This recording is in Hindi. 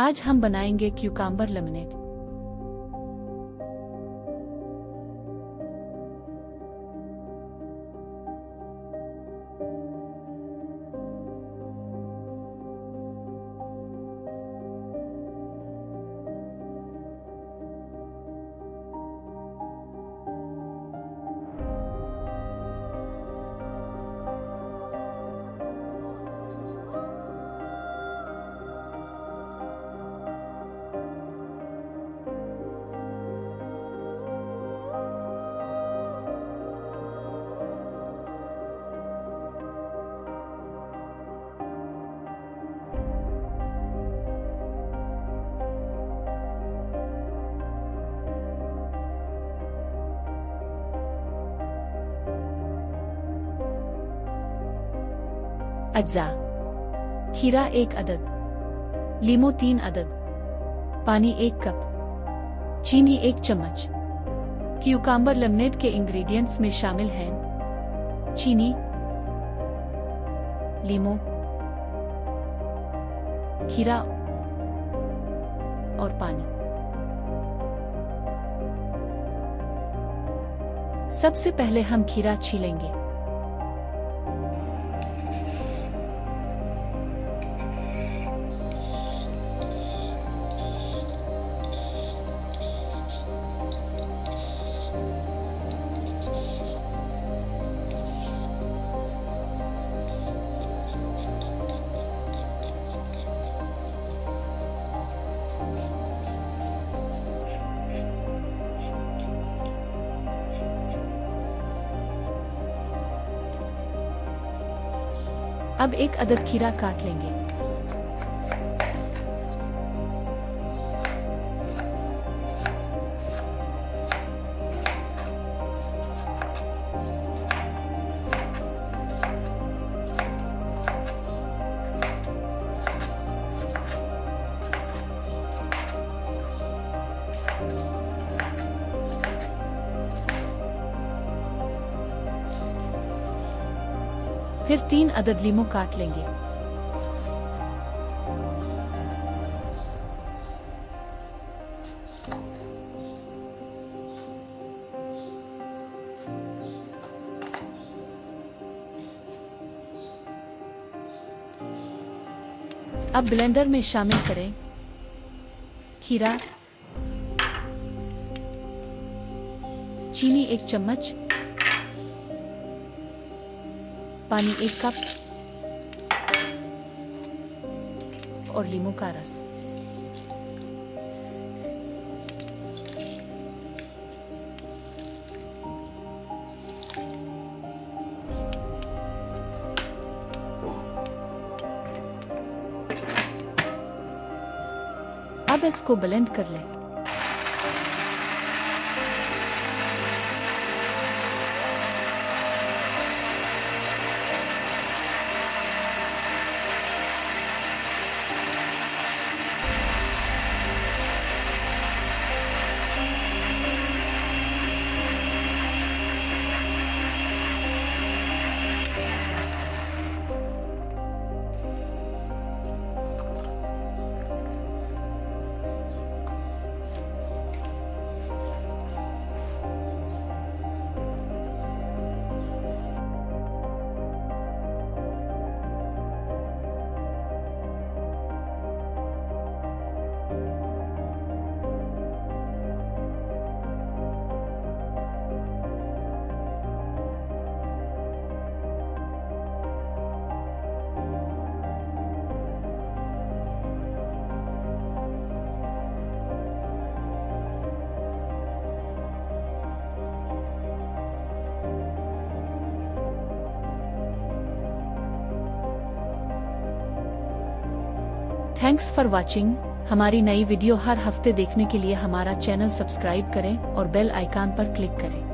आज हम बनाएंगे क्यूकाम्बर लेमनेड। अज्जा: खीरा 1 अदद, लीमू 3 अदद, पानी 1 कप, चीनी 1 चम्मच। क्यूकाम्बर लेमनेड के इंग्रेडिएंट्स में शामिल हैं चीनी, लीमू, खीरा और पानी। सबसे पहले हम खीरा छीलेंगे। अब 1 अदद खीरा काट लेंगे। फिर 3 अदद लीमू काट लेंगे। अब ब्लेंडर में शामिल करें खीरा, चीनी 1 चम्मच, पानी 1 कप और लीमू का रस। अब इसको ब्लेंड कर लें। Thanks for watching. हमारी नई वीडियो हर हफ्ते देखने के लिए हमारा चैनल सब्सक्राइब करें और बेल आइकन पर क्लिक करें।